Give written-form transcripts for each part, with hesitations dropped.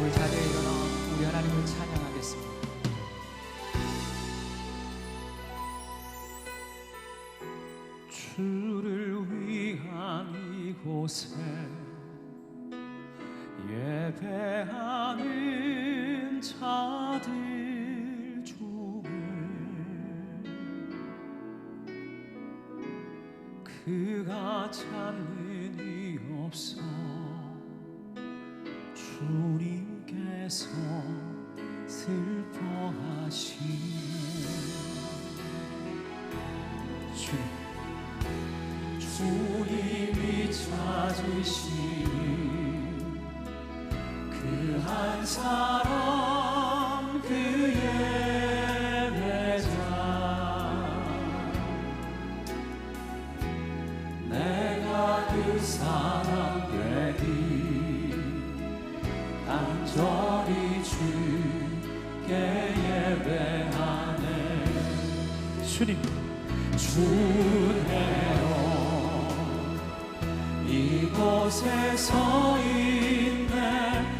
우리 자리에 일어나 우리 하나님을 찬양하겠습니다. 주를 위한 이곳에 예배하는 자들 중에 그가 찾는 이 없어 주님께서 슬퍼하시네. 주님이 찾으시니 그 한 사람 그 예배자 내가 그 사람 되리 간절히 주께 예배하네. 주님 주네요 이곳에 서 있네.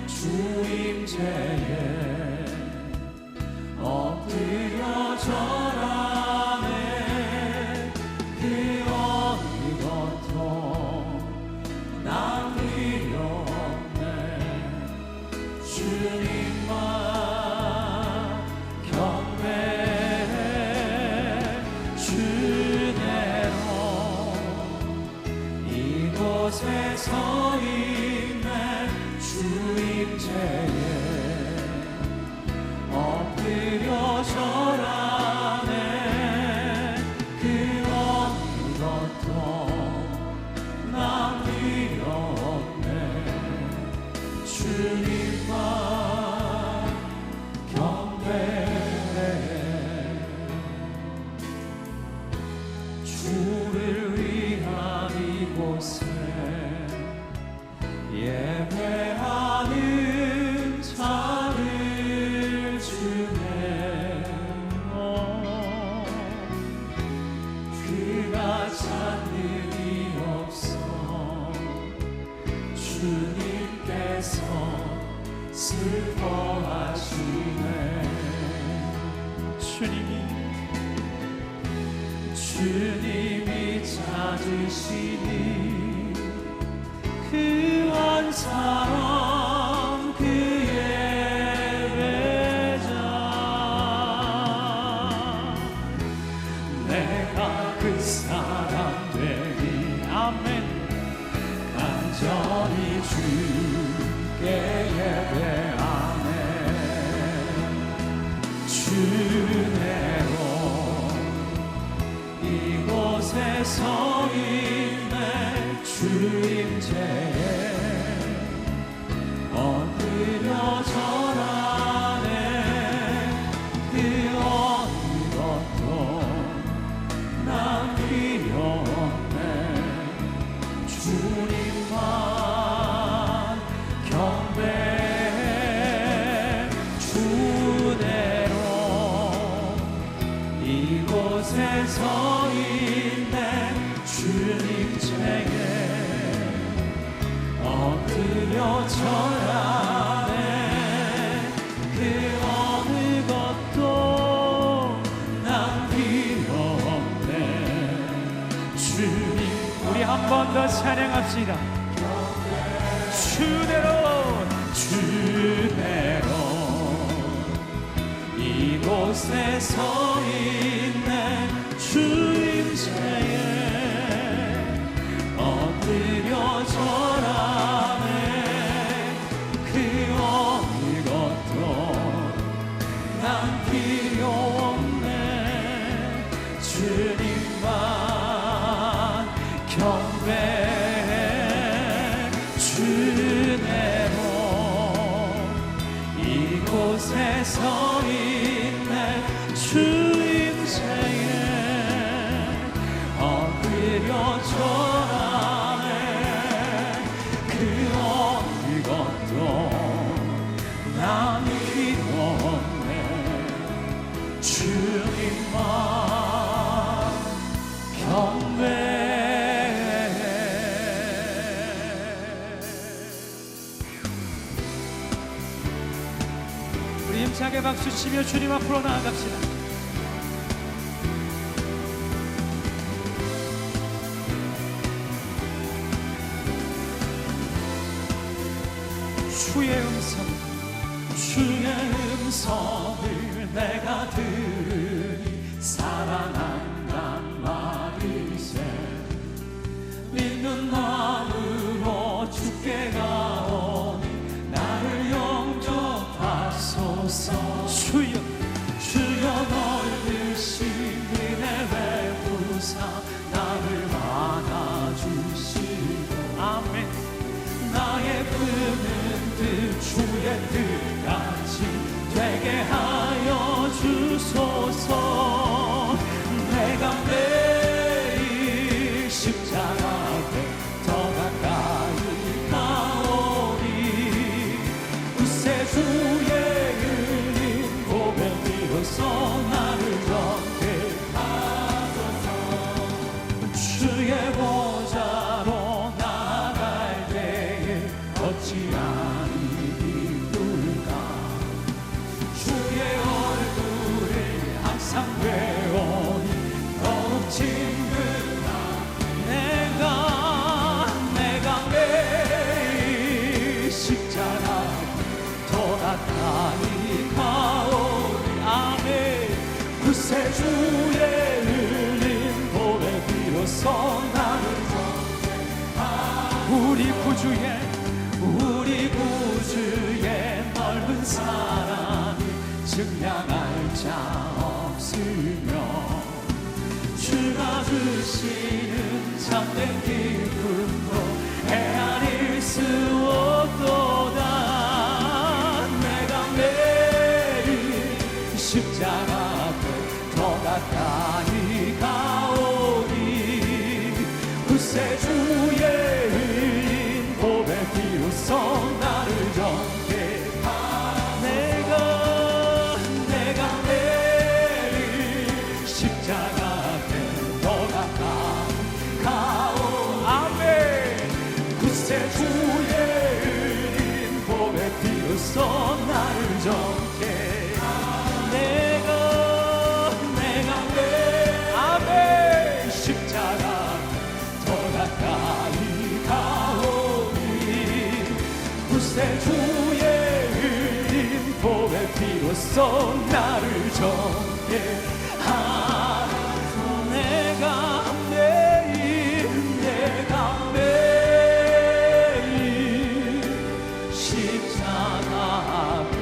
주임제에 엎드려 절하네. 그 어느 것도 난 필요 없네. 주님만 경배해. 주대로 이곳에 서 있네. 주임제에 엎드려 절하네. 그 어느 것도 난 필요 없네. 주님만 경배해. 주를 위한 이곳에 예배하는 자들 중에 그가 찾는 이 없어 주님께서 슬퍼하시네. 주님이 찾으시니 그 한 사람 그 예배자 내가 그 사람 되리. 아멘. 간절히 주께 예배하네. 주네로 이곳에 서 있네. 주임제에 엎드려 절하네. 그 어느 것도 난 필요 없네. 주님만 경배해. 주대로 이곳에 서 있네. 주님제에 엎드려 절하네. 그 어느 것도 난 필요 없네. 주님 우리 한 번 더 찬양합시다. 주대로 이곳에 서 있네. 주임제에 엎드려 절하네. 그 어느 것도 난 필요 없네. 주님만 경배해. 주대로 이곳에 서 있네. 주임제에 엎드려 절하네. 그 어느 것도 난 필요 없네. 주님만 경배해. 힘차게 박수치며 주님 앞으로 나아갑시다. 주의 음성을 내가 들으니 사랑한단 말이세. 믿는 마음으로 주께 가오니 나를 영접하소서. 주여 넓으신 은혜 베푸사 나를 안아주시고 아멘. 나의 품은 뜻 주의 뜻같이 되게 하여 주소서. 내가 매일 십자가 앞에 더 가까이 가오니 구세주의 흘린 보배 비로소 나를 정케하소서. 주의 보좌로 나아갈 때에 어찌 아니 기쁠까. 주의 얼굴을 항상 외우니 더욱 친근한 내가 매일 십자가 더 가까이 가오니 아멘. 구세주의 흘린 보배 비로소 나를 우리 구주의 넓은 사랑이 증량할 자 없으며 주가 주시는 참된 기쁨도 헤아릴 수 없도다. 내가 매일 십자가 앞에 더 가까이 가오니 구세주의 흘린 보배 비로소 나를 정케하소서. 내가 매일 십자가 앞에 더 가까이 가오니 아멘. 구세주의 흘린 보배 비로소 나를 정케하소서. 내가 매일 아멘 십자가 더 가까이 가오니 구세주의 흘린 보배 비로소 나를 정케하소서. 내가 매일 십자가 앞에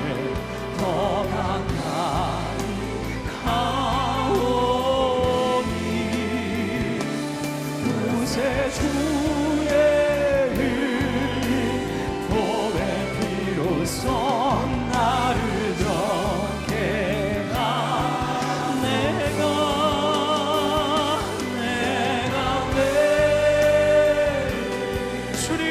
더 가까이 가오니 구세주의 흘린 보배 비로소 나를 정케하소서. 내가 매일 주님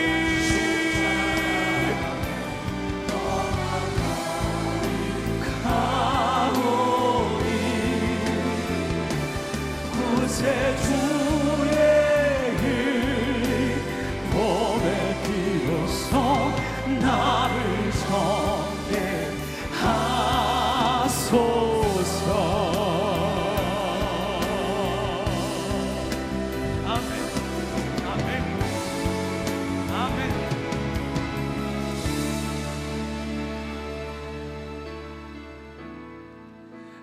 가오니 구세주의 흘린 보배 비로소 나를 정케하소서. 아멘 아멘 아멘.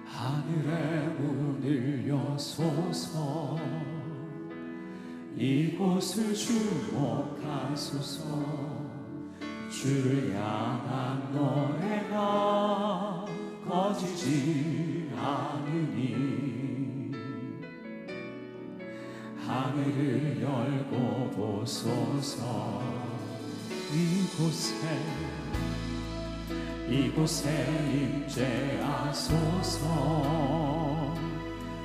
하늘의 문을 여소서. 이곳을 주목하소서. 주를 향한 노래가 꺼지지 않으니 하늘을 열고 보소서. 이곳에 임재하소서.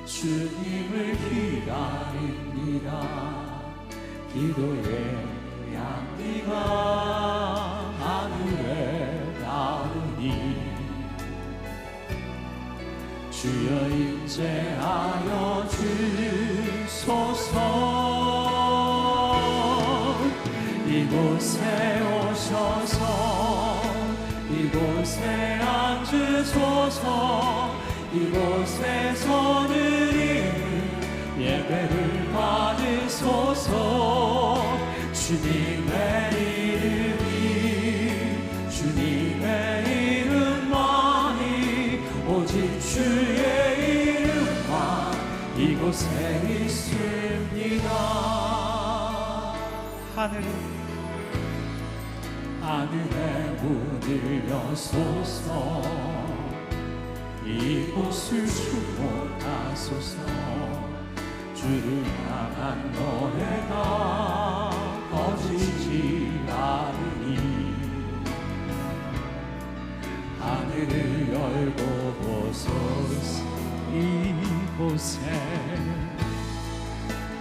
주님을 기다립니다. 기도의 향기가 하늘에 닿으니 주여 임재하여 주소서. 이곳에 오셔서 이곳에 앉으 앉으소서. 이곳에서 드리는 예배를 받으소서. 주님의 이름이 주님의 이름만이 오직 주의 이름만 이곳에 있습니다. 하늘의 문을 여소서. 이곳을 축복하소서. 주를 향한 노래가 꺼지지 않으니 하늘을 열고 보소서.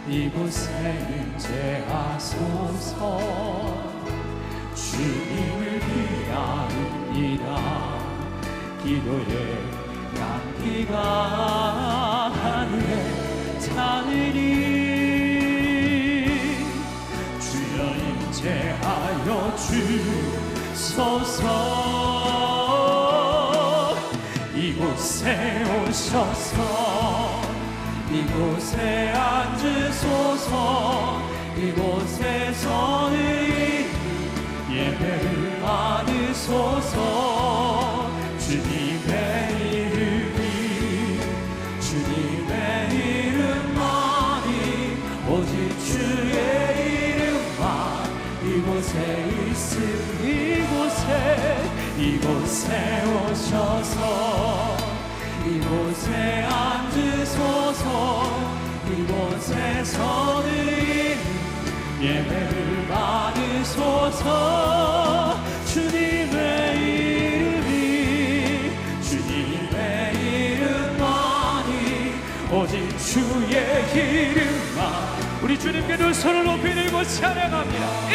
이곳에 임재하소서. 주님을 위하옵니다. 기도의 향기가 하늘에 닿으니 주여 임재하여 주소서. 이곳에 오셔서 이곳에 앉으소서. 이곳에서 예배를 받으소서. 주님의 이름이 주님의 이름만이 오직 주의 이름만 이곳에 있으니 이곳에 오셔서 이곳에 앉으소서. 이곳에서 예배를 받으소서. 주님의 이름이 주님의 이름만이 오직 주의 이름만 우리 주님께 두 손을 높이 들고 찬양합니다.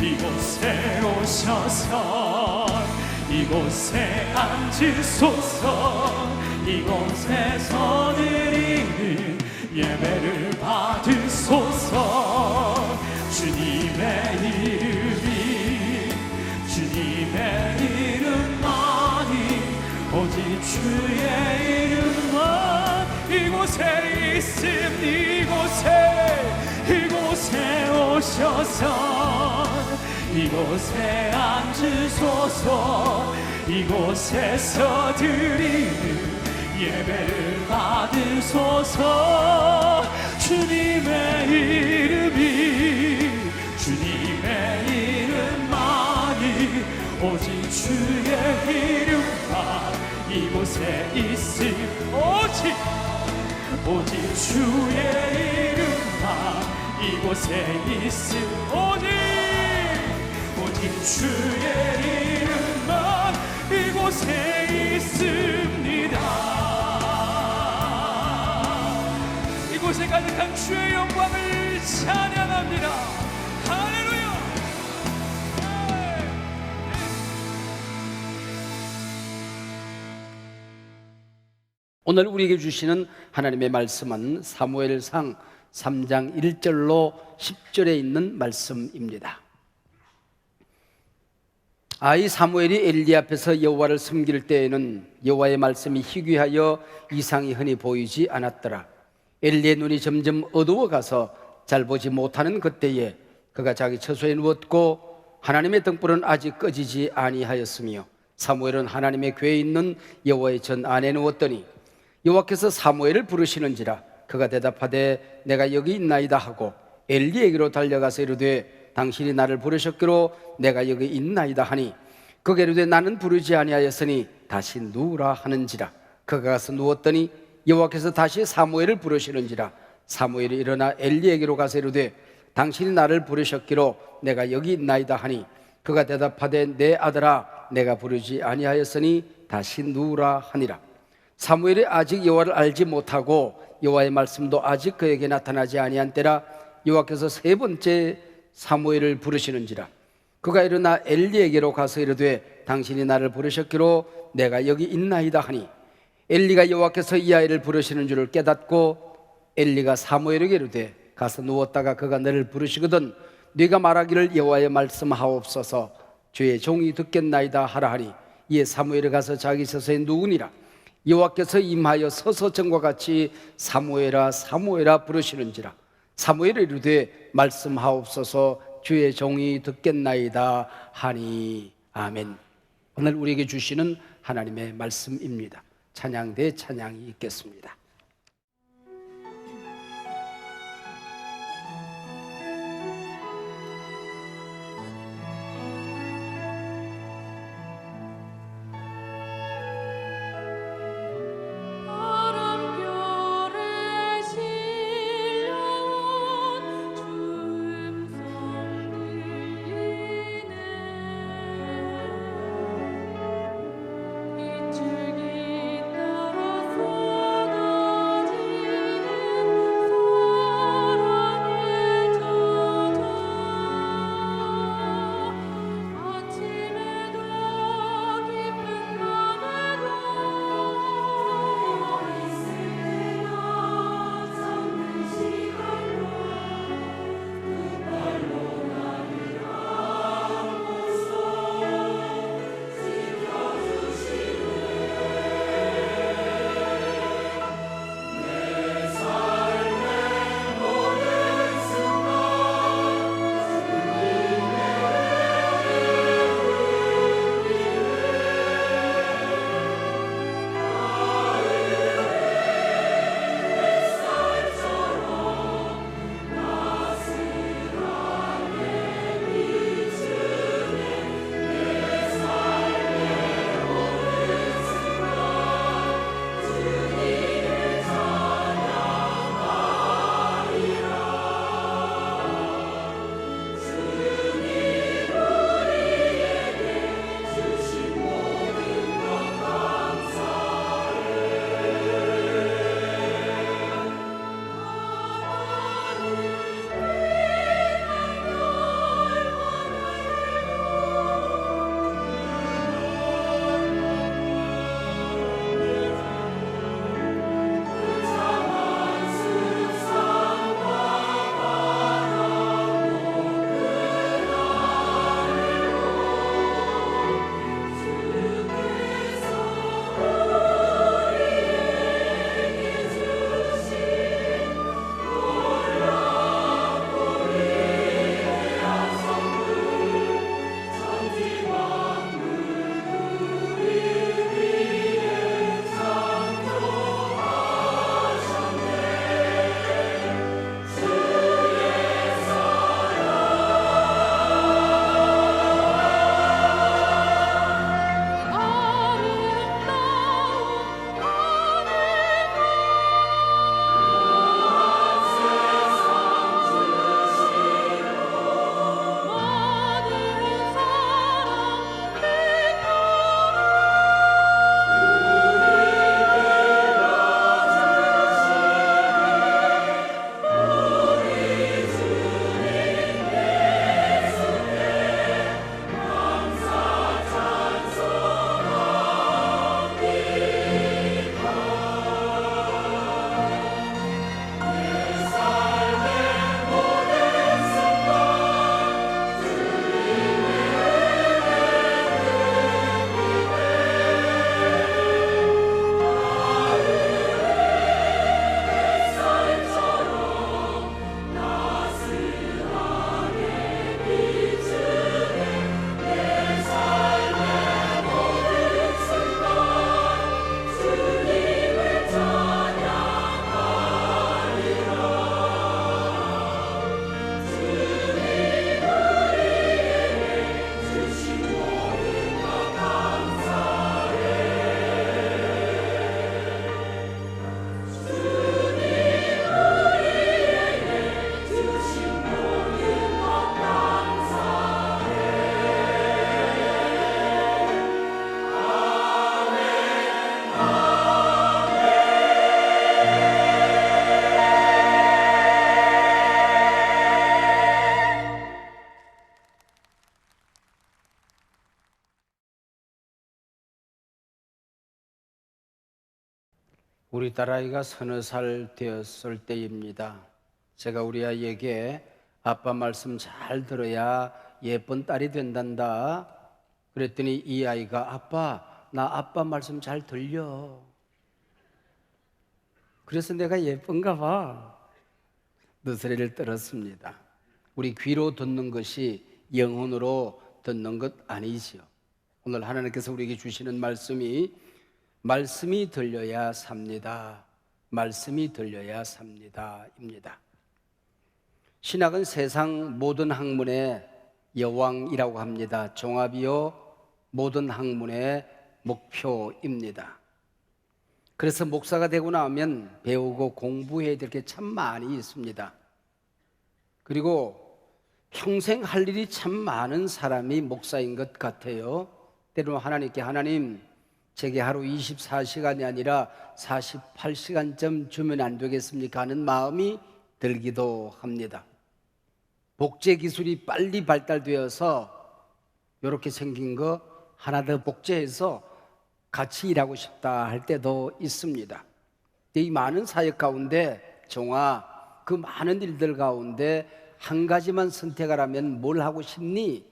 이곳에 오셔서 이곳에 앉으소서. 이곳에서 드리는 예배를 받으소서. 주님의 이름이 주님의 이름만이 오직 주의 이름만 이곳에 있으니 이곳에 오셔서 이곳에 앉으소서. 이곳에서 드리는 예배를 받으소서. 주님의 이름이 주님의 이름만이 오직 주의 이름만 이곳에 있음. 오직 주의 이름만 이곳에 있음. 오직 주의 이름만 이곳에 있습니다. 이곳에 가득한 주의 영광을 찬양합니다. 할렐루야. 오늘 우리에게 주시는 하나님의 말씀은 사무엘상 3장 1절로 10절에 있는 말씀입니다. 이 사무엘이 엘리 앞에서 여호와를 섬길 때에는 여호와의 말씀이 희귀하여 이상이 흔히 보이지 않았더라. 엘리의 눈이 점점 어두워가서 잘 보지 못하는 그때에 그가 자기 처소에 누웠고 하나님의 등불은 아직 꺼지지 아니하였으며 사무엘은 하나님의 궤에 있는 여호와의 전 안에 누웠더니 여호와께서 사무엘을 부르시는지라 그가 대답하되 내가 여기 있나이다 하고 엘리에게로 달려가서 이르되 당신이 나를 부르셨기로 내가 여기 있나이다 하니 그가 이르되 나는 부르지 아니하였으니 다시 누우라 하는지라 그가 가서 누웠더니 여호와께서 다시 사무엘을 부르시는지라 사무엘이 일어나 엘리에게로 가서 이르되 당신이 나를 부르셨기로 내가 여기 있나이다 하니 그가 대답하되 내 아들아 내가 부르지 아니하였으니 다시 누우라 하니라. 사무엘이 아직 여호와를 알지 못하고 여호와의 말씀도 아직 그에게 나타나지 아니한 때라 여호와께서 세 번째 사무엘을 부르시는지라 그가 일어나 엘리에게로 가서 이르되 당신이 나를 부르셨기로 내가 여기 있나이다 하니 엘리가 여호와께서 이 아이를 부르시는 줄을 깨닫고 엘리가 사무엘에게 이르되 가서 누웠다가 그가 너를 부르시거든 네가 말하기를 여호와의 말씀하옵소서 주의 종이 듣겠나이다 하라 하니 이에 사무엘이 가서 자기 서서에 누우니라. 여호와께서 임하여 서서전과 같이 사무엘아 사무엘아 부르시는지라. 사무엘이 이르되 말씀하옵소서 주의 종이 듣겠나이다 하니. 아멘. 오늘 우리에게 주시는 하나님의 말씀입니다. 찬양대 찬양이 있겠습니다. 우리 딸아이가 서너 살 되었을 때입니다. 제가 우리 아이에게 아빠 말씀 잘 들어야 예쁜 딸이 된단다 그랬더니 이 아이가 아빠, 나 아빠 말씀 잘 들려. 그래서 내가 예쁜가 봐. 너스레를 떨었습니다. 우리 귀로 듣는 것이 영혼으로 듣는 것 아니지요. 오늘 하나님께서 우리에게 주시는 말씀이 들려야 삽니다. 말씀이 들려야 삽니다. 입니다. 신학은 세상 모든 학문의 여왕이라고 합니다. 종합이요 모든 학문의 목표입니다. 그래서 목사가 되고 나면 배우고 공부해야 될 게 참 많이 있습니다. 그리고 평생 할 일이 참 많은 사람이 목사인 것 같아요. 때로는 하나님께 하나님 제게 하루 24시간이 아니라 48시간쯤 주면 안 되겠습니까 하는 마음이 들기도 합니다. 복제 기술이 빨리 발달되어서 이렇게 생긴 거 하나 더 복제해서 같이 일하고 싶다 할 때도 있습니다. 이 많은 사역 가운데 정화 그 많은 일들 가운데 한 가지만 선택하라면 뭘 하고 싶니?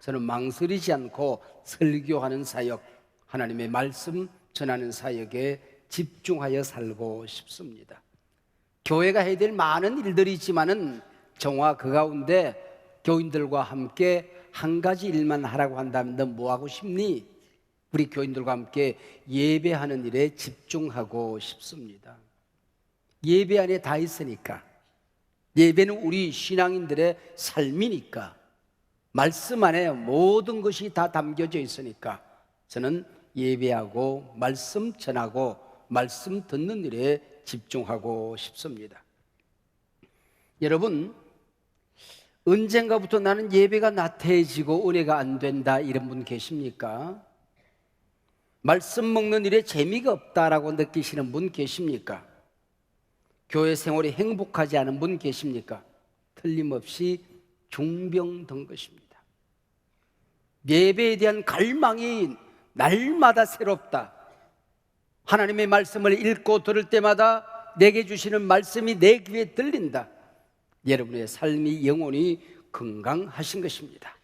저는 망설이지 않고 설교하는 사역, 하나님의 말씀 전하는 사역에 집중하여 살고 싶습니다. 교회가 해야 될 많은 일들이 있지만은 정화 그 가운데 교인들과 함께 한 가지 일만 하라고 한다면 너 뭐 하고 싶니? 우리 교인들과 함께 예배하는 일에 집중하고 싶습니다. 예배 안에 다 있으니까. 예배는 우리 신앙인들의 삶이니까. 말씀 안에 모든 것이 다 담겨져 있으니까 저는 예배하고 말씀 전하고 말씀 듣는 일에 집중하고 싶습니다. 여러분, 언젠가부터 나는 예배가 나태해지고 은혜가 안 된다 이런 분 계십니까? 말씀 먹는 일에 재미가 없다라고 느끼시는 분 계십니까? 교회 생활이 행복하지 않은 분 계십니까? 틀림없이 중병든 것입니다. 예배에 대한 갈망이 날마다 새롭다. 하나님의 말씀을 읽고 들을 때마다 내게 주시는 말씀이 내 귀에 들린다. 여러분의 삶이 영혼이 건강하신 것입니다.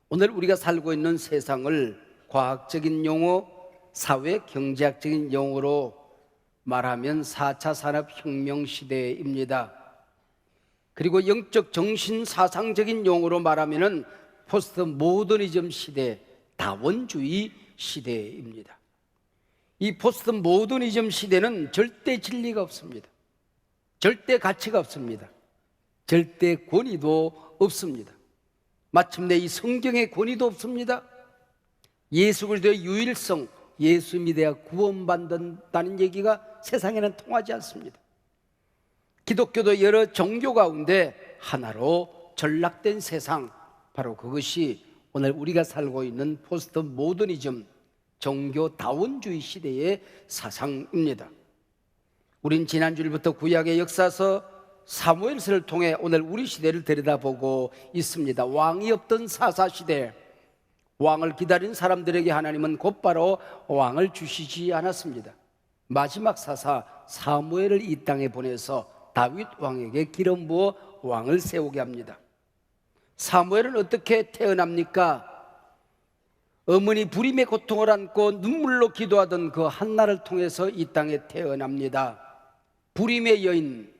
오늘 우리가 살고 있는 세상을 과학적인 용어, 사회 경제학적인 용어로 말하면 4차 산업혁명 시대입니다. 그리고 영적 정신 사상적인 용어로 말하면 포스트 모더니즘 시대, 다원주의 시대입니다. 이 포스트 모더니즘 시대는 절대 진리가 없습니다. 절대 가치가 없습니다. 절대 권위도 없습니다. 마침내 이 성경의 권위도 없습니다. 예수 그리스도의 유일성, 예수 믿어야 구원받는다는 얘기가 세상에는 통하지 않습니다. 기독교도 여러 종교 가운데 하나로 전락된 세상, 바로 그것이 오늘 우리가 살고 있는 포스트 모더니즘 종교 다원주의 시대의 사상입니다. 우린 지난주일부터 구약의 역사서 사무엘서를 통해 오늘 우리 시대를 들여다보고 있습니다. 왕이 없던 사사시대, 왕을 기다린 사람들에게 하나님은 곧바로 왕을 주시지 않았습니다. 마지막 사사 사무엘을 이 땅에 보내서 다윗 왕에게 기름 부어 왕을 세우게 합니다. 사무엘은 어떻게 태어납니까? 어머니 불임의 고통을 안고 눈물로 기도하던 그 한나를 통해서 이 땅에 태어납니다. 불임의 여인,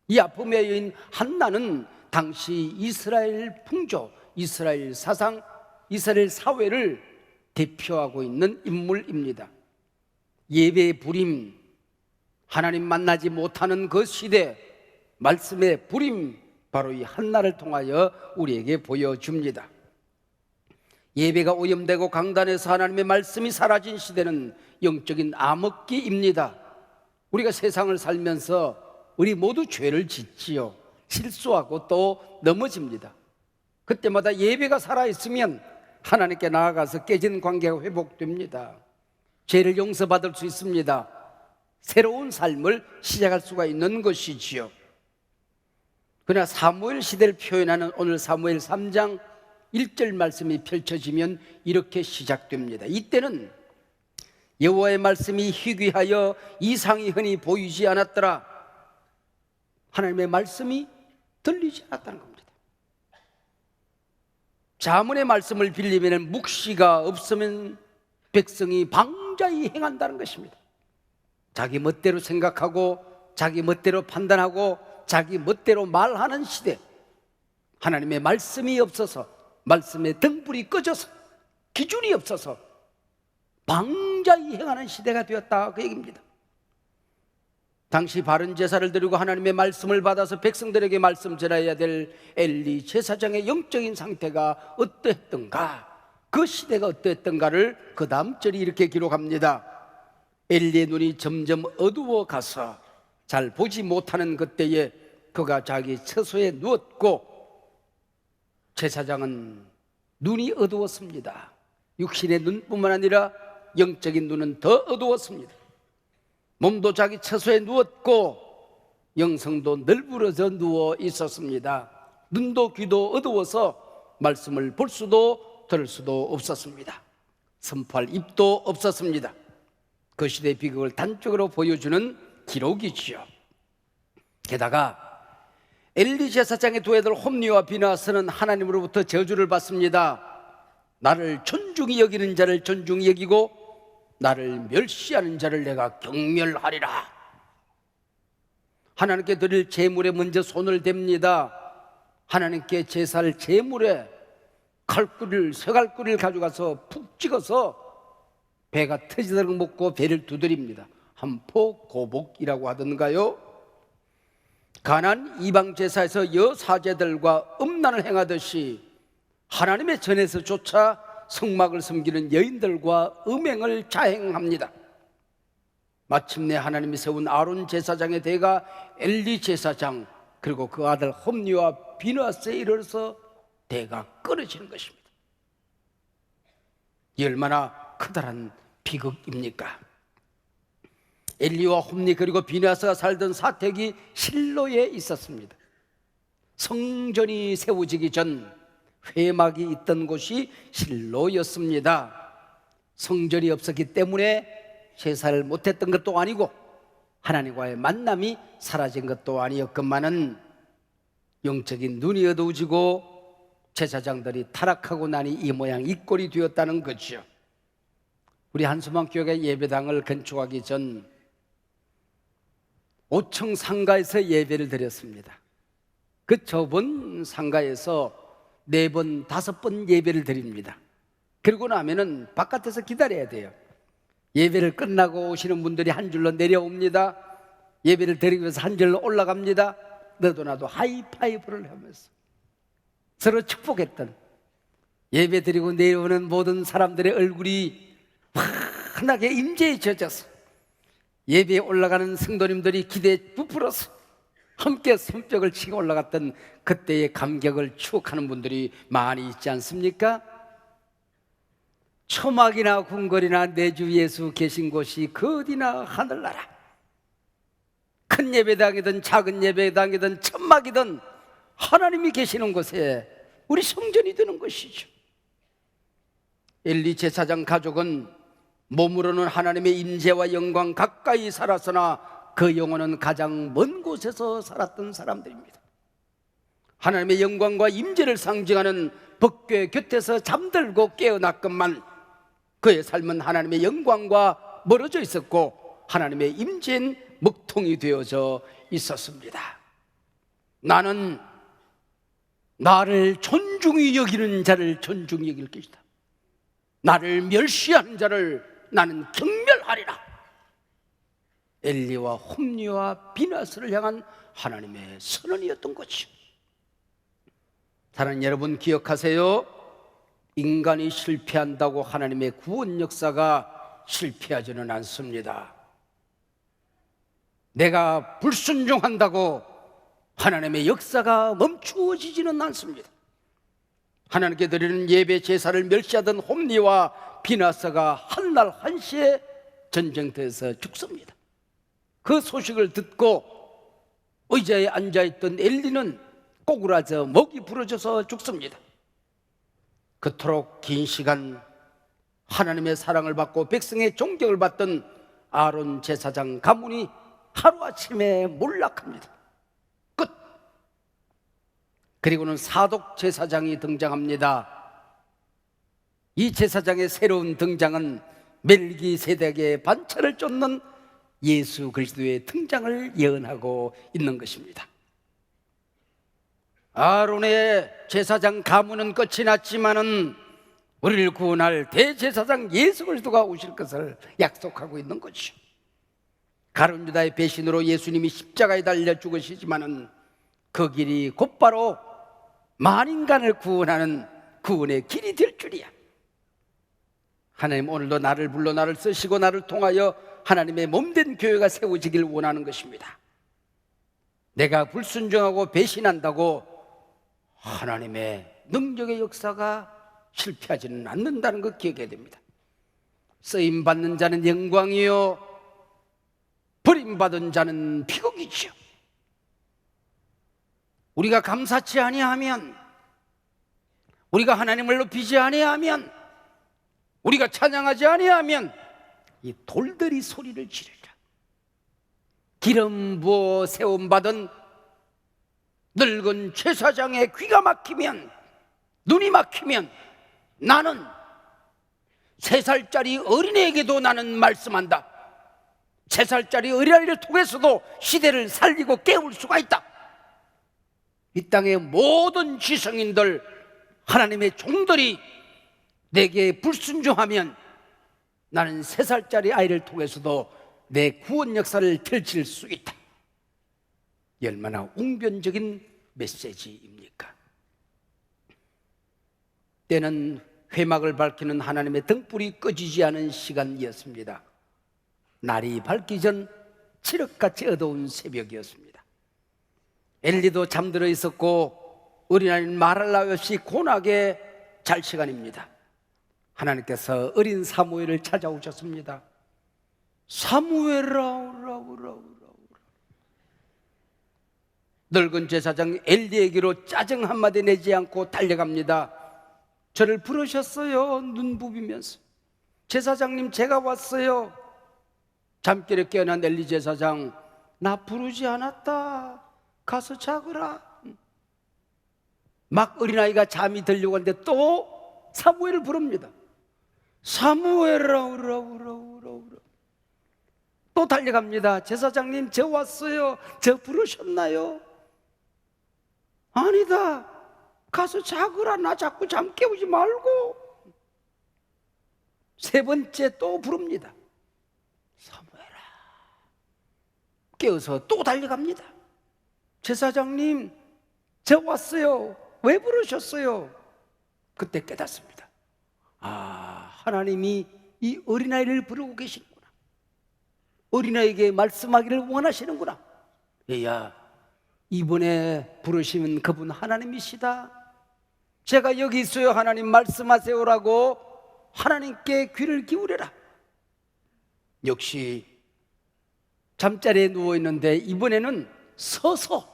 이 아픔의 여인 한나는 당시 이스라엘 풍조, 이스라엘 사상, 이스라엘 사회를 대표하고 있는 인물입니다. 예배의 불임, 하나님 만나지 못하는 그 시대, 말씀의 불임, 바로 이 한나를 통하여 우리에게 보여줍니다. 예배가 오염되고 강단에서 하나님의 말씀이 사라진 시대는 영적인 암흑기입니다. 우리가 세상을 살면서 우리 모두 죄를 짓지요. 실수하고 또 넘어집니다. 그때마다 예배가 살아있으면 하나님께 나아가서 깨진 관계가 회복됩니다. 죄를 용서받을 수 있습니다. 새로운 삶을 시작할 수가 있는 것이지요. 그러나 사무엘 시대를 표현하는 오늘 사무엘 3장 1절 말씀이 펼쳐지면 이렇게 시작됩니다. 이때는 여호와의 말씀이 희귀하여 이상이 흔히 보이지 않았더라. 하나님의 말씀이 들리지 않았다는 겁니다. 자문의 말씀을 빌리면 묵시가 없으면 백성이 방자히 행한다는 것입니다. 자기 멋대로 생각하고 자기 멋대로 판단하고 자기 멋대로 말하는 시대, 하나님의 말씀이 없어서, 말씀의 등불이 꺼져서, 기준이 없어서 방자히 행하는 시대가 되었다, 그 얘기입니다. 당시 바른 제사를 드리고 하나님의 말씀을 받아서 백성들에게 말씀 전해야 될 엘리 제사장의 영적인 상태가 어떠했던가, 그 시대가 어떠했던가를 그 다음 절이 이렇게 기록합니다. 엘리의 눈이 점점 어두워 가서 잘 보지 못하는 그때에 그가 자기 처소에 누웠고, 제사장은 눈이 어두웠습니다. 육신의 눈뿐만 아니라 영적인 눈은 더 어두웠습니다. 몸도 자기 처소에 누웠고 영성도 널브러져 누워 있었습니다. 눈도 귀도 어두워서 말씀을 볼 수도 들을 수도 없었습니다. 선포할 입도 없었습니다. 그 시대의 비극을 단적으로 보여주는 기록이지요. 게다가 엘리 제사장의 두 아들 홈니와 비나스는 하나님으로부터 저주를 받습니다. 나를 존중히 여기는 자를 존중히 여기고 나를 멸시하는 자를 내가 경멸하리라. 하나님께 드릴 제물에 먼저 손을 댑니다. 하나님께 제사를 제물에 칼구리를, 쇠칼구리를 가져가서 푹 찍어서 배가 터지도록 먹고 배를 두드립니다. 한포고복이라고 하던가요? 가나안 이방 제사에서 여사제들과 음란을 행하듯이 하나님의 전에서조차 성막을 섬기는 여인들과 음행을 자행합니다. 마침내 하나님이 세운 아론 제사장의 대가 엘리 제사장, 그리고 그 아들 홈니와 비느하스에 이르러서 대가 끊어지는 것입니다. 이 얼마나 커다란 비극입니까? 엘리와 홈니 그리고 비느하스가 살던 사택이 실로에 있었습니다. 성전이 세워지기 전 회막이 있던 곳이 실로였습니다. 성전이 없었기 때문에 제사를 못했던 것도 아니고 하나님과의 만남이 사라진 것도 아니었건만은 영적인 눈이 어두워지고 제사장들이 타락하고 나니 이 모양 이 꼴이 되었다는 거죠. 우리 한수만 교회 예배당을 건축하기 전 5층 상가에서 예배를 드렸습니다. 그 좁은 상가에서 4번, 5번 예배를 드립니다. 그러고 나면은 바깥에서 기다려야 돼요. 예배를 끝나고 오시는 분들이 한 줄로 내려옵니다. 예배를 드리기 위해서 한 줄로 올라갑니다. 너도 나도 하이파이브를 하면서 서로 축복했던, 예배 드리고 내려오는 모든 사람들의 얼굴이 환하게 임재에 젖어서 예배에 올라가는 성도님들이 기대에 부풀어서 함께 손뼉을 치고 올라갔던 그때의 감격을 추억하는 분들이 많이 있지 않습니까? 초막이나 궁궐이나 내 주 예수 계신 곳이 그 어디나 하늘나라. 큰 예배당이든 작은 예배당이든 천막이든 하나님이 계시는 곳에 우리 성전이 되는 것이죠. 엘리 제사장 가족은 몸으로는 하나님의 임재와 영광 가까이 살았으나 그 영혼은 가장 먼 곳에서 살았던 사람들입니다. 하나님의 영광과 임재를 상징하는 법궤 곁에서 잠들고 깨어났건만 그의 삶은 하나님의 영광과 멀어져 있었고 하나님의 임재인 먹통이 되어져 있었습니다. 나는 나를 존중히 여기는 자를 존중히 여길 것이다. 나를 멸시하는 자를 나는 경멸하리라. 엘리와 홈니와 비느하스를 향한 하나님의 선언이었던 것이죠. 사랑하는 여러분, 기억하세요. 인간이 실패한다고 하나님의 구원 역사가 실패하지는 않습니다. 내가 불순종한다고 하나님의 역사가 멈추어지지는 않습니다. 하나님께 드리는 예배 제사를 멸시하던 홈니와 비느하스가 한날 한시에 전쟁터에서 죽습니다. 그 소식을 듣고 의자에 앉아있던 엘리는 꼬꾸라져 목이 부러져서 죽습니다. 그토록 긴 시간 하나님의 사랑을 받고 백성의 존경을 받던 아론 제사장 가문이 하루아침에 몰락합니다. 끝. 그리고는 사독 제사장이 등장합니다. 이 제사장의 새로운 등장은 멜기세덱의 반차를 쫓는 예수 그리스도의 등장을 예언하고 있는 것입니다. 아론의 제사장 가문은 끝이 났지만은 우리를 구원할 대제사장 예수 그리스도가 오실 것을 약속하고 있는 것이죠. 가룟 유다의 배신으로 예수님이 십자가에 달려 죽으시지만은 그 길이 곧바로 만인간을 구원하는 구원의 길이 될 줄이야. 하나님 오늘도 나를 불러 나를 쓰시고 나를 통하여 하나님의 몸된 교회가 세워지길 원하는 것입니다. 내가 불순종하고 배신한다고 하나님의 능력의 역사가 실패하지는 않는다는 것 기억해야 됩니다. 쓰임받는 자는 영광이요 버림받은 자는 비극이죠. 우리가 감사치 아니하면, 우리가 하나님을 높이지 아니하면, 우리가 찬양하지 아니하면 이 돌들이 소리를 지르리라. 기름 부어 세움받은 늙은 제사장의 귀가 막히면, 눈이 막히면 나는 3살짜리 어린애에게도 나는 말씀한다. 3살짜리 어린아이를 통해서도 시대를 살리고 깨울 수가 있다. 이 땅의 모든 지성인들, 하나님의 종들이 내게 불순종하면 나는 3살짜리 아이를 통해서도 내 구원 역사를 펼칠 수 있다. 얼마나 웅변적인 메시지입니까? 때는 회막을 밝히는 하나님의 등불이 꺼지지 않은 시간이었습니다. 날이 밝기 전 칠흑같이 어두운 새벽이었습니다. 엘리도 잠들어 있었고 어린아이는 말할 나위 없이 고나게 잘 시간입니다. 하나님께서 어린 사무엘을 찾아오셨습니다. 사무엘아 오라 오라 오라. 늙은 제사장 엘리에게로 짜증 한마디 내지 않고 달려갑니다. 저를 부르셨어요. 눈 부비면서. 제사장님 제가 왔어요. 잠결에 깨어난 엘리 제사장, 나 부르지 않았다. 가서 자거라. 막 어린아이가 잠이 들려고 하는데 또 사무엘을 부릅니다. 사무엘아 오라 오라 오라 오라. 또 달려갑니다. 제사장님 저 왔어요. 저 부르셨나요? 아니다. 가서 자거라. 나 자꾸 잠 깨우지 말고. 3번째 또 부릅니다. 사무엘아. 깨어서 또 달려갑니다. 제사장님 저 왔어요. 왜 부르셨어요? 그때 깨닫습니다. 아, 하나님이 이 어린아이를 부르고 계시는구나. 어린아이에게 말씀하기를 원하시는구나. 얘야, 이번에 부르시면 그분 하나님이시다. 제가 여기 있어요. 하나님 말씀하세요라고 하나님께 귀를 기울여라. 역시 잠자리에 누워있는데 이번에는 서서,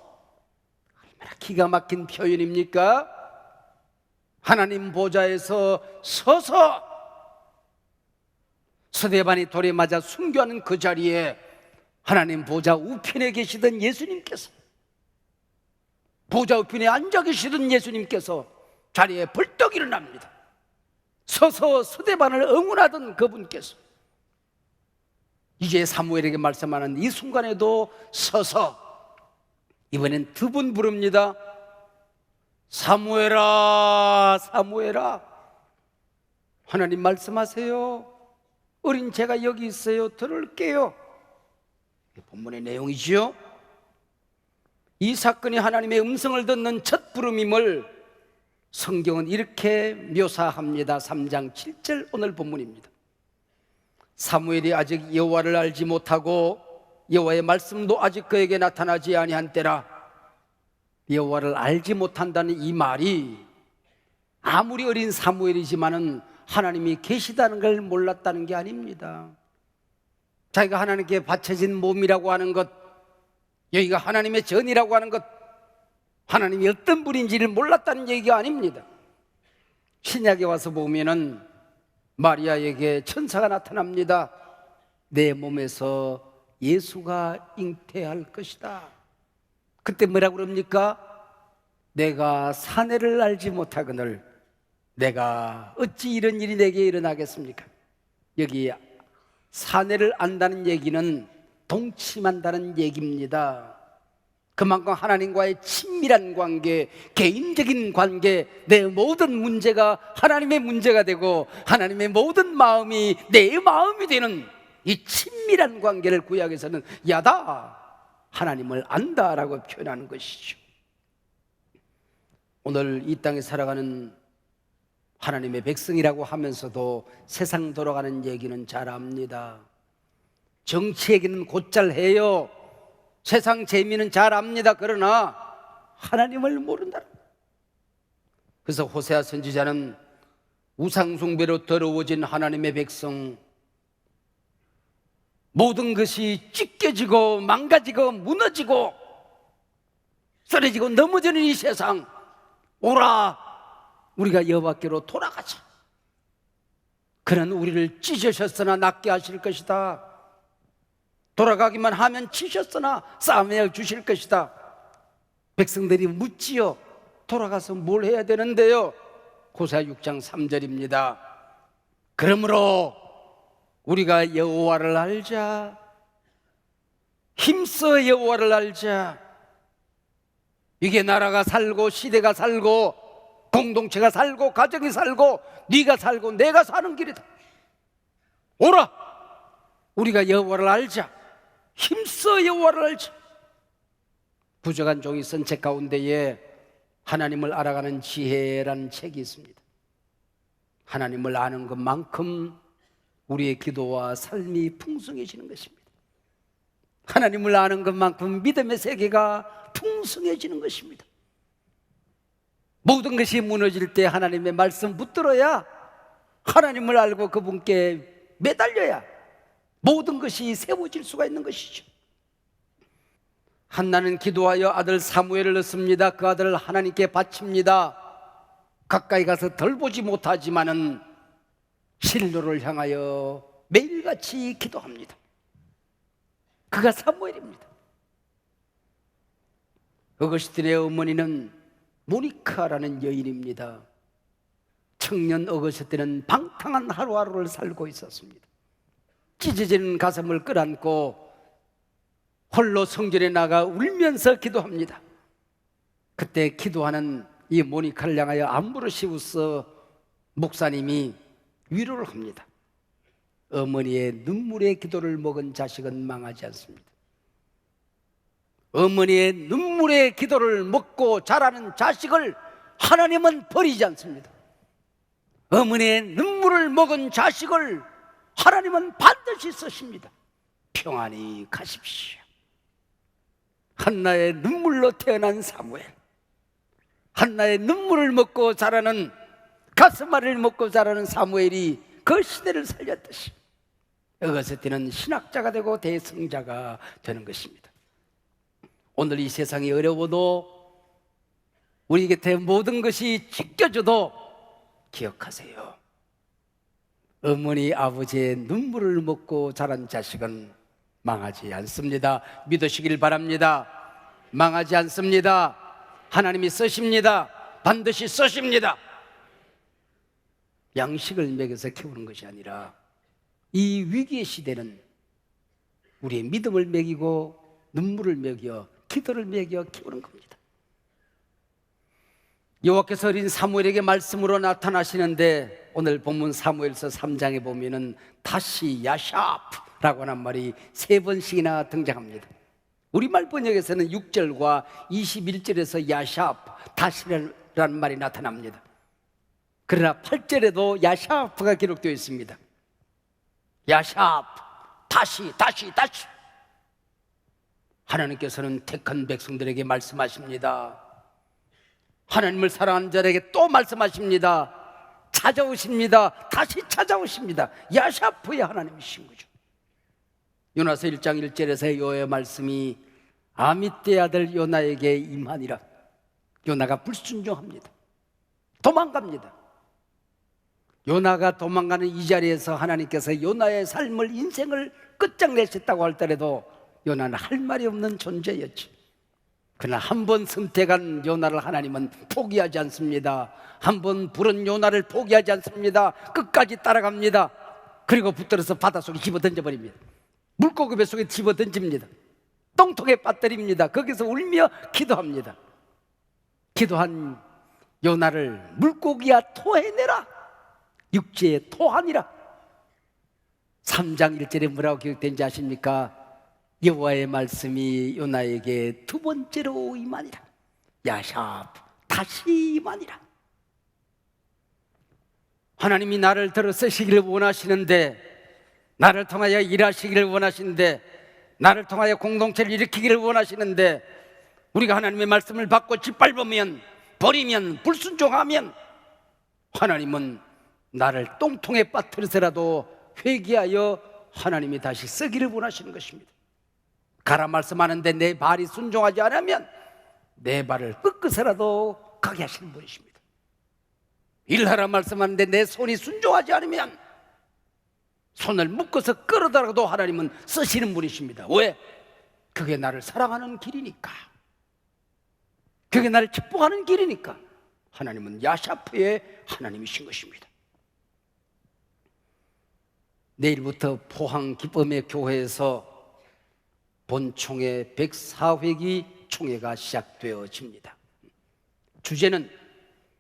얼마나 기가 막힌 표현입니까? 하나님 보좌에서 서서 스데반이 돌에 맞아 순교하는 그 자리에 하나님 보좌 우편에 계시던 예수님께서, 보좌 우편에 앉아 계시던 예수님께서 자리에 벌떡 일어납니다. 서서 스데반을 응원하던 그분께서 이제 사무엘에게 말씀하는 이 순간에도 서서 이번엔 2번 부릅니다. 사무엘아 사무엘아, 하나님 말씀하세요. 어린 제가 여기 있어요. 들을게요. 본문의 내용이지요. 이 사건이 하나님의 음성을 듣는 첫 부름임을 성경은 이렇게 묘사합니다. 3장 7절 오늘 본문입니다. 사무엘이 아직 여호와를 알지 못하고 여호와의 말씀도 아직 그에게 나타나지 아니한 때라. 여호와를 알지 못한다는 이 말이 아무리 어린 사무엘이지만은 하나님이 계시다는 걸 몰랐다는 게 아닙니다. 자기가 하나님께 바쳐진 몸이라고 하는 것, 여기가 하나님의 전이라고 하는 것, 하나님이 어떤 분인지를 몰랐다는 얘기가 아닙니다. 신약에 와서 보면은 마리아에게 천사가 나타납니다. 내 몸에서 예수가 잉태할 것이다. 그때 뭐라고 그럽니까? 내가 사내를 알지 못하거늘 내가 어찌 이런 일이 내게 일어나겠습니까? 여기 사내를 안다는 얘기는 동침한다는 얘기입니다. 그만큼 하나님과의 친밀한 관계, 개인적인 관계, 내 모든 문제가 하나님의 문제가 되고 하나님의 모든 마음이 내 마음이 되는 이 친밀한 관계를 구약에서는 야다, 하나님을 안다라고 표현하는 것이죠. 오늘 이 땅에 살아가는 하나님의 백성이라고 하면서도 세상 돌아가는 얘기는 잘 압니다. 정치 얘기는 곧잘 해요. 세상 재미는 잘 압니다. 그러나 하나님을 모른다. 그래서 호세아 선지자는 우상숭배로 더러워진 하나님의 백성, 모든 것이 찢겨지고 망가지고 무너지고 쓰러지고 넘어지는 이 세상, 오라 우리가 여호와께로 돌아가자. 그는 우리를 찢으셨으나 낫게 하실 것이다. 돌아가기만 하면 치셨으나 싸매어 주실 것이다. 백성들이 묻지요. 돌아가서 뭘 해야 되는데요? 호세아 6장 3절입니다. 그러므로 우리가 여호와를 알자. 힘써 여호와를 알자. 이게 나라가 살고 시대가 살고 공동체가 살고 가정이 살고 네가 살고 내가 사는 길이다. 오라 우리가 여호와를 알자. 힘써 여호와를 알자. 부족한 종이 쓴 책 가운데에 하나님을 알아가는 지혜라는 책이 있습니다. 하나님을 아는 것만큼 우리의 기도와 삶이 풍성해지는 것입니다. 하나님을 아는 것만큼 믿음의 세계가 풍성해지는 것입니다. 모든 것이 무너질 때 하나님의 말씀 붙들어야, 하나님을 알고 그분께 매달려야 모든 것이 세워질 수가 있는 것이죠. 한나는 기도하여 아들 사무엘을 낳습니다. 그 아들을 하나님께 바칩니다. 가까이 가서 덜 보지 못하지만은 실로를 향하여 매일같이 기도합니다. 그가 사무엘입니다. 어거스틴의 어머니는 모니카라는 여인입니다. 청년 어거스틴은 방탕한 하루하루를 살고 있었습니다. 찢어지는 가슴을 끌안고 홀로 성전에 나가 울면서 기도합니다. 그때 기도하는 이 모니카를 향하여 암브로시우스 목사님이 위로를 합니다. 어머니의 눈물의 기도를 먹은 자식은 망하지 않습니다. 어머니의 눈물의 기도를 먹고 자라는 자식을 하나님은 버리지 않습니다. 어머니의 눈물을 먹은 자식을 하나님은 반드시 쓰십니다. 평안히 가십시오. 한나의 눈물로 태어난 사무엘, 한나의 눈물을 먹고 자라는, 가슴앓이를 먹고 자라는 사무엘이 그 시대를 살렸듯이 어거스틴은 신학자가 되고 대성자가 되는 것입니다. 오늘 이 세상이 어려워도 우리 곁에 모든 것이 찢겨져도 기억하세요. 어머니 아버지의 눈물을 먹고 자란 자식은 망하지 않습니다. 믿으시길 바랍니다. 망하지 않습니다. 하나님이 쓰십니다. 반드시 쓰십니다. 양식을 먹여서 키우는 것이 아니라 이 위기의 시대는 우리의 믿음을 먹이고 눈물을 먹여 기도를 먹여 키우는 겁니다. 여호와께서 어린 사무엘에게 말씀으로 나타나시는데 오늘 본문 사무엘서 3장에 보면은 다시 야샤프라고 하는 말이 3번씩이나 등장합니다. 우리말 번역에서는 6절과 21절에서 야샤프, 다시라는 말이 나타납니다. 그러나 8절에도 야샤프가 기록되어 있습니다. 야샤프, 다시. 하나님께서는 택한 백성들에게 말씀하십니다. 하나님을 사랑하는 자에게 또 말씀하십니다. 찾아오십니다. 다시 찾아오십니다. 야샤프의 하나님이신 거죠. 요나서 1장 1절에서 여호와의 말씀이 아미떼 아들 요나에게 임하니라. 요나가 불순종합니다. 도망갑니다. 요나가 도망가는 이 자리에서 하나님께서 요나의 삶을, 인생을 끝장내셨다고 할 때라도 요나는 할 말이 없는 존재였지. 그러나 한 번 선택한 요나를 하나님은 포기하지 않습니다. 한 번 부른 요나를 포기하지 않습니다. 끝까지 따라갑니다. 그리고 붙들어서 바닷속에 집어 던져버립니다. 물고기 뱃속에 집어 던집니다. 똥통에 빠뜨립니다. 거기서 울며 기도합니다. 기도한 요나를 물고기야 토해내라, 육지에 토하니라. 3장 1절에 뭐라고 기록된지 아십니까? 여호와의 말씀이 요나에게 두 번째로 임하니라. 야샵, 다시 임하니라. 하나님이 나를 들어 쓰시기를 원하시는데, 나를 통하여 일하시기를 원하시는데, 나를 통하여 공동체를 일으키기를 원하시는데, 우리가 하나님의 말씀을 받고 짓밟으면, 버리면, 불순종하면 하나님은 나를 똥통에 빠뜨려서라도 회개하여 하나님이 다시 쓰기를 원하시는 것입니다. 가라 말씀하는데 내 발이 순종하지 않으면 내 발을 꺾어서라도 가게 하시는 분이십니다. 일하라 말씀하는데 내 손이 순종하지 않으면 손을 묶어서 끌어다라도 하나님은 쓰시는 분이십니다. 왜? 그게 나를 사랑하는 길이니까, 그게 나를 축복하는 길이니까. 하나님은 야샤프의 하나님이신 것입니다. 내일부터 포항 기쁨의 교회에서 본총회 104회기 총회가 시작되어집니다. 주제는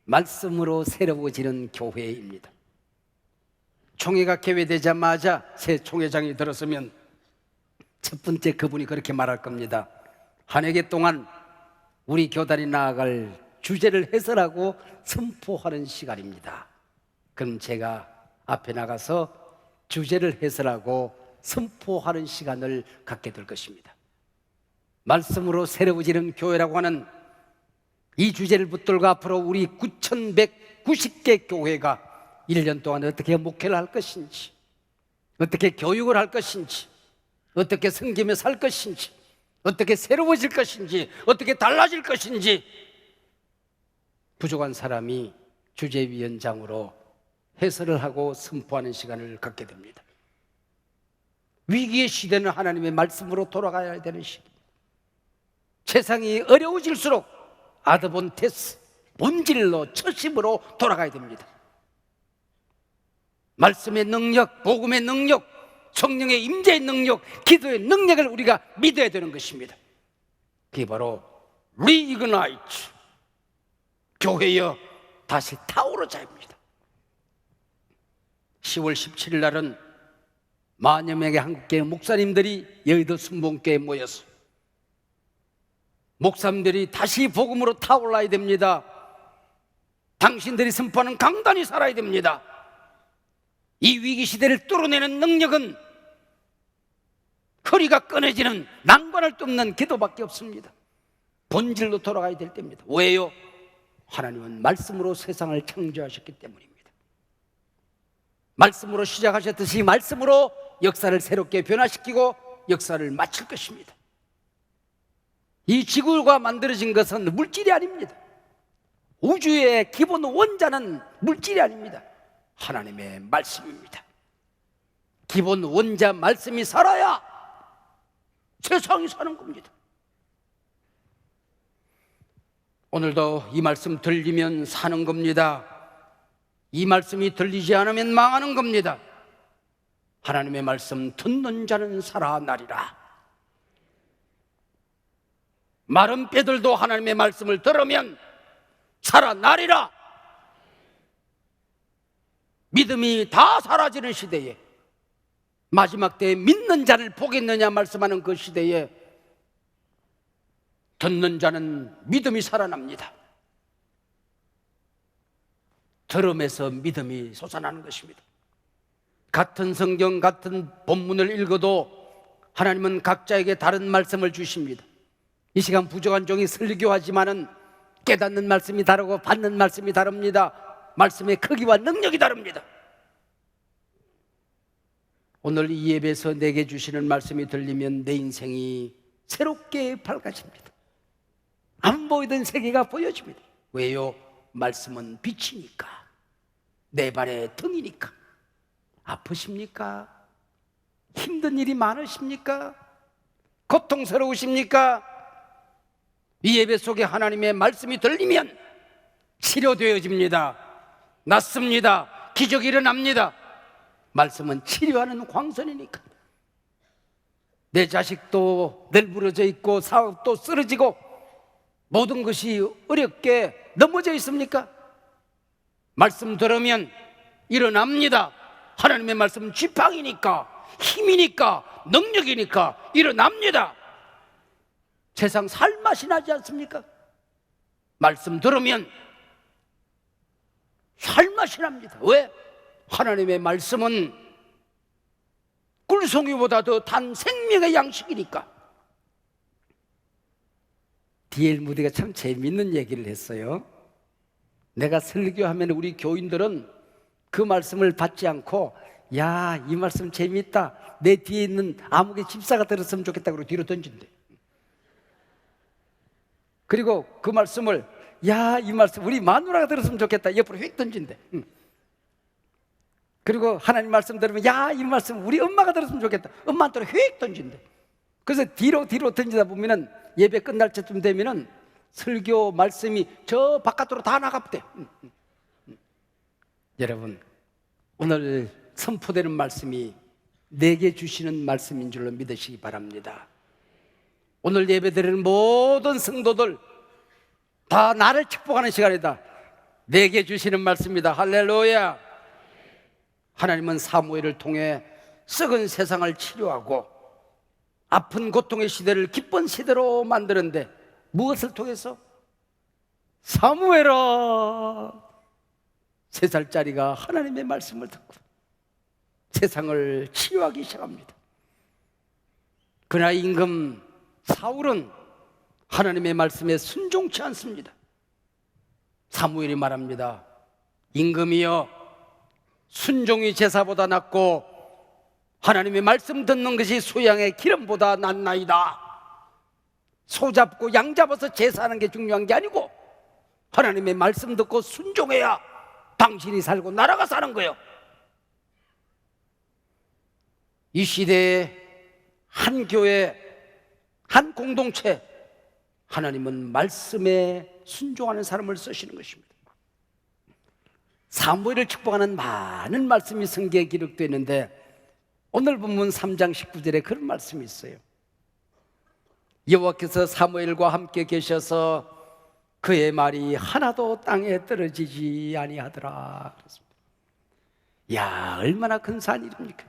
말씀으로 새로워지는 교회입니다. 총회가 개회되자마자 새 총회장이 들었으면 첫 번째 그분이 그렇게 말할 겁니다. 한 해계 동안 우리 교단이 나아갈 주제를 해설하고 선포하는 시간입니다. 그럼 제가 앞에 나가서 주제를 해설하고 선포하는 시간을 갖게 될 것입니다. 말씀으로 새로워지는 교회라고 하는 이 주제를 붙들고 앞으로 우리 9,190개 교회가 1년 동안 어떻게 목회를 할 것인지, 어떻게 교육을 할 것인지, 어떻게 섬기며 살 것인지, 어떻게 새로워질 것인지, 어떻게 달라질 것인지 부족한 사람이 주재위원장으로 해설을 하고 선포하는 시간을 갖게 됩니다. 위기의 시대는 하나님의 말씀으로 돌아가야 되는 시대. 세상이 어려워질수록 아드본테스, 본질로, 처심으로 돌아가야 됩니다. 말씀의 능력, 복음의 능력, 성령의 임재의 능력, 기도의 능력을 우리가 믿어야 되는 것입니다. 그게 바로 리이그나이트, 교회여 다시 타오르자입니다. 10월 17일 날은 만여 명의 한국교회 목사님들이 여의도 순복음교회에 모여서 목사님들이 다시 복음으로 타올라야 됩니다. 당신들이 선포하는 강단이 살아야 됩니다. 이 위기 시대를 뚫어내는 능력은 허리가 끊어지는 난관을 뚫는 기도밖에 없습니다. 본질로 돌아가야 될 때입니다. 왜요? 하나님은 말씀으로 세상을 창조하셨기 때문입니다. 말씀으로 시작하셨듯이 말씀으로 역사를 새롭게 변화시키고 역사를 마칠 것입니다. 이 지구가 만들어진 것은 물질이 아닙니다. 우주의 기본 원자는 물질이 아닙니다. 하나님의 말씀입니다. 기본 원자 말씀이 살아야 세상이 사는 겁니다. 오늘도 이 말씀 들리면 사는 겁니다. 이 말씀이 들리지 않으면 망하는 겁니다. 하나님의 말씀 듣는 자는 살아나리라. 마른 뼈들도 하나님의 말씀을 들으면 살아나리라. 믿음이 다 사라지는 시대에, 마지막 때에 믿는 자를 보겠느냐 말씀하는 그 시대에 듣는 자는 믿음이 살아납니다. 들음에서 믿음이 솟아나는 것입니다. 같은 성경, 같은 본문을 읽어도 하나님은 각자에게 다른 말씀을 주십니다. 이 시간 부족한 종이 설교하지만은 깨닫는 말씀이 다르고 받는 말씀이 다릅니다. 말씀의 크기와 능력이 다릅니다. 오늘 이 예배에서 내게 주시는 말씀이 들리면 내 인생이 새롭게 밝아집니다. 안 보이던 세계가 보여집니다. 왜요? 말씀은 빛이니까, 내 발의 등이니까. 아프십니까? 힘든 일이 많으십니까? 고통스러우십니까? 이 예배 속에 하나님의 말씀이 들리면 치료되어집니다. 낫습니다. 기적이 일어납니다. 말씀은 치료하는 광선이니까. 내 자식도 널브러져 있고 사업도 쓰러지고 모든 것이 어렵게 넘어져 있습니까? 말씀 들으면 일어납니다. 하나님의 말씀은 지팡이니까, 힘이니까, 능력이니까 일어납니다. 세상 살맛이 나지 않습니까? 말씀 들으면 살맛이 납니다. 왜? 하나님의 말씀은 꿀송이보다 더 단 생명의 양식이니까. D.L. 무디가 참 재밌는 얘기를 했어요. 내가 설교하면 우리 교인들은 그 말씀을 받지 않고, 야, 이 말씀 재밌다, 내 뒤에 있는 아무개 집사가 들었으면 좋겠다 그러고 뒤로 던진대. 그리고 그 말씀을, 야, 이 말씀 우리 마누라가 들었으면 좋겠다, 옆으로 휙 던진대. 그리고 하나님 말씀 들으면, 야, 이 말씀 우리 엄마가 들었으면 좋겠다, 엄마한테 휙 던진대. 그래서 뒤로 던지다 보면은 예배 끝날 때쯤 되면은 설교 말씀이 저 바깥으로 다 나갑대. 여러분, 오늘 선포되는 말씀이 내게 주시는 말씀인 줄로 믿으시기 바랍니다. 오늘 예배드리는 모든 성도들 다 나를 축복하는 시간이다. 내게 주시는 말씀이다. 할렐루야. 하나님은 사무엘을 통해 썩은 세상을 치료하고 아픈 고통의 시대를 기쁜 시대로 만드는데 무엇을 통해서? 사무엘아, 3살짜리가 하나님의 말씀을 듣고 세상을 치유하기 시작합니다. 그러나 임금 사울은 하나님의 말씀에 순종치 않습니다. 사무엘이 말합니다. 임금이여, 순종이 제사보다 낫고 하나님의 말씀 듣는 것이 소양의 기름보다 낫나이다. 소 잡고 양 잡아서 제사하는 게 중요한 게 아니고 하나님의 말씀 듣고 순종해야 당신이 살고 나라가 사는 거예요. 이 시대에 한 교회, 한 공동체, 하나님은 말씀에 순종하는 사람을 쓰시는 것입니다. 사무엘을 축복하는 많은 말씀이 성경에 기록되어 있는데 오늘 본문 3장 19절에 그런 말씀이 있어요. 여호와께서 사무엘과 함께 계셔서 그의 말이 하나도 땅에 떨어지지 아니하더라. 그렇습니다. 야, 얼마나 근사한 일입니까?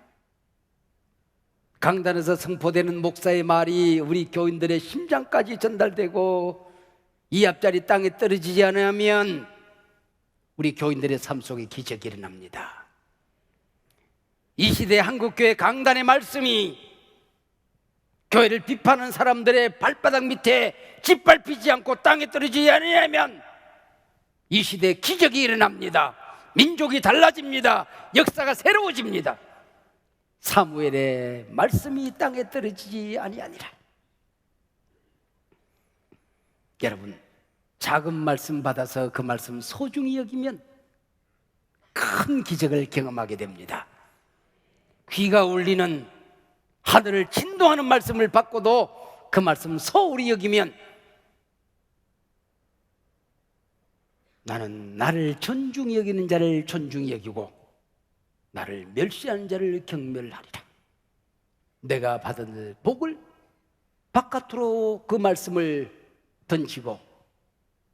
강단에서 선포되는 목사의 말이 우리 교인들의 심장까지 전달되고 이 앞자리 땅에 떨어지지 않으면 우리 교인들의 삶 속에 기적이 일어납니다. 이 시대 한국교회 강단의 말씀이 교회를 비판하는 사람들의 발바닥 밑에 짓밟히지 않고 땅에 떨어지지 않으면 이 시대에 기적이 일어납니다. 민족이 달라집니다. 역사가 새로워집니다. 사무엘의 말씀이 땅에 떨어지지 아니하니라. 여러분, 작은 말씀 받아서 그 말씀 소중히 여기면 큰 기적을 경험하게 됩니다. 귀가 울리는 하늘을 진동하는 말씀을 받고도 그 말씀 소홀히 여기면 나는 나를 존중히 여기는 자를 존중히 여기고 나를 멸시하는 자를 경멸하리라. 내가 받은 복을 바깥으로 그 말씀을 던지고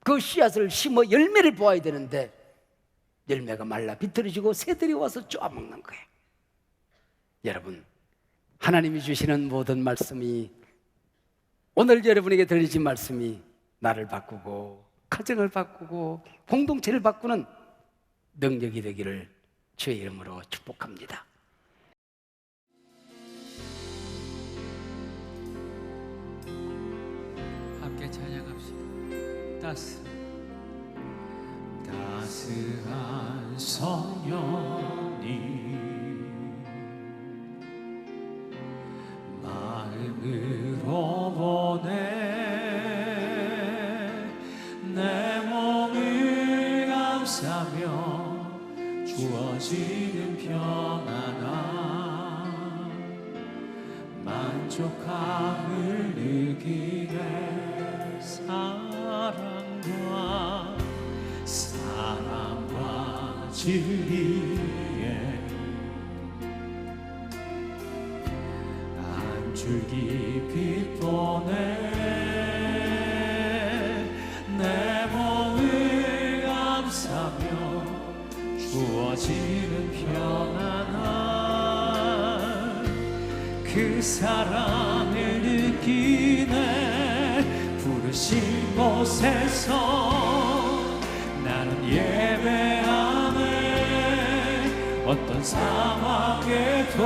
그 씨앗을 심어 열매를 보아야 되는데 열매가 말라 비틀어지고 새들이 와서 쪼아먹는 거예요. 여러분, 하나님이 주시는 모든 말씀이, 오늘 여러분에게 들리신 말씀이 나를 바꾸고 가정을 바꾸고 공동체를 바꾸는 능력이 되기를 주의 이름으로 축복합니다. 함께 찬양합시다. 따스한 성령님 마음으로 보내 내 몸을 감싸며 주어지는 평안함 만족함을 느끼게 사랑과 진리에 한 줄기 빛 보내 내 몸을 감싸며 주어지는 평안함 그 사랑을 느끼네 부르신 곳에서 나는 예배하네 어떤 상황에도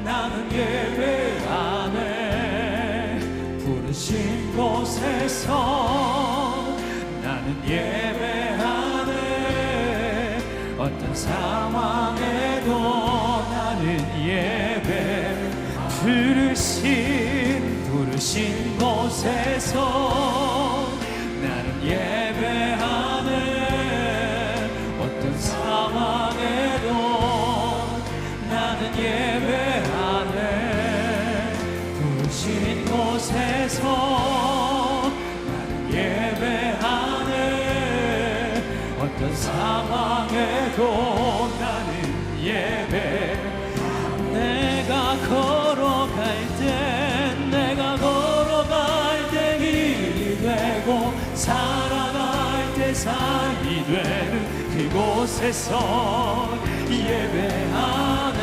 나는 예배하네 부르신 곳에서 나는 예배하네 어떤 상황에도 나는 예배 부르신 곳에서 나는 예배하네 어떤 상황에도 나는 예배하네 부르신 곳에서 나는 예배하네 어떤 상황에도 나는 예배 내가 걸어갈 때 길이 되고 살아갈 때 삶이 되는 그곳에서 예배하네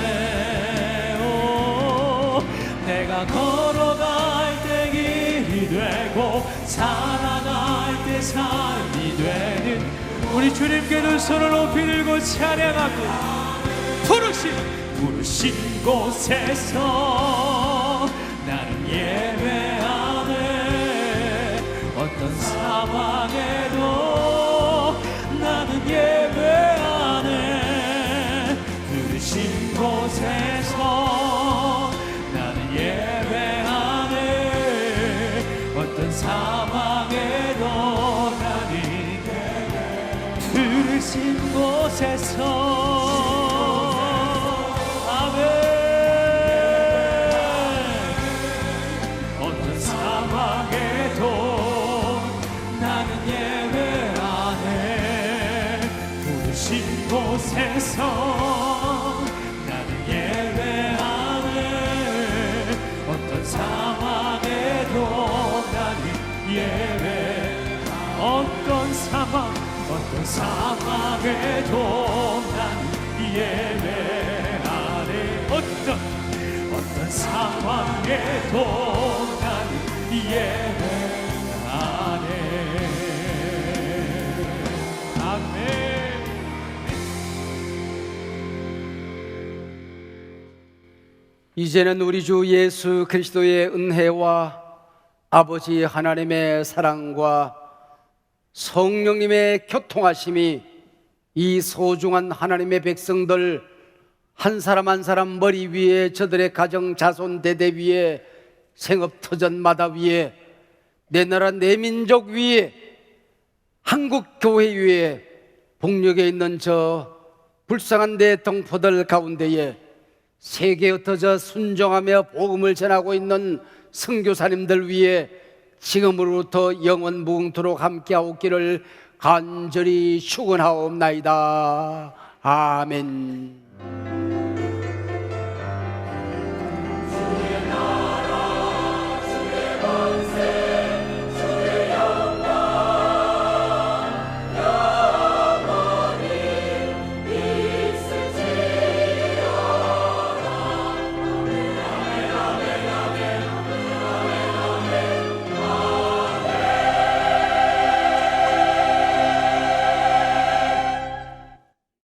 오, 내가 걸어갈 때 길이 되고 살아갈 때 삶이 되는 우리 주님께 두 손을 높이 들고 찬양하고 부르신 곳에서 나는 예배하네 어떤 상황에도 나는 예배하네 부르신 곳에서 나는 예배하네 어떤 상황에도 나는 부르신 곳에서 어떤 상황에도 나는 예배하네 부르신 곳에서 나는 예배하네 어떤 상황에도 나는 예배 어떤 상황에도 나는 예배하네 어떤 상황에도 나는 예배하네 아멘 이제는 우리 주 예수 그리스도의 은혜와 아버지 하나님의 사랑과 성령님의 교통하심이 이 소중한 하나님의 백성들 한 사람 한 사람 머리 위에 저들의 가정 자손 대대 위에 생업터전마다 위에 내 나라 내 민족 위에 한국 교회 위에 북녘에 있는 저 불쌍한 내 동포들 가운데에 세계에 흩어져 순종하며 복음을 전하고 있는 선교사님들 위에 지금으로부터 영원 무궁토록 함께하옵기를 간절히 축원하옵나이다. 아멘.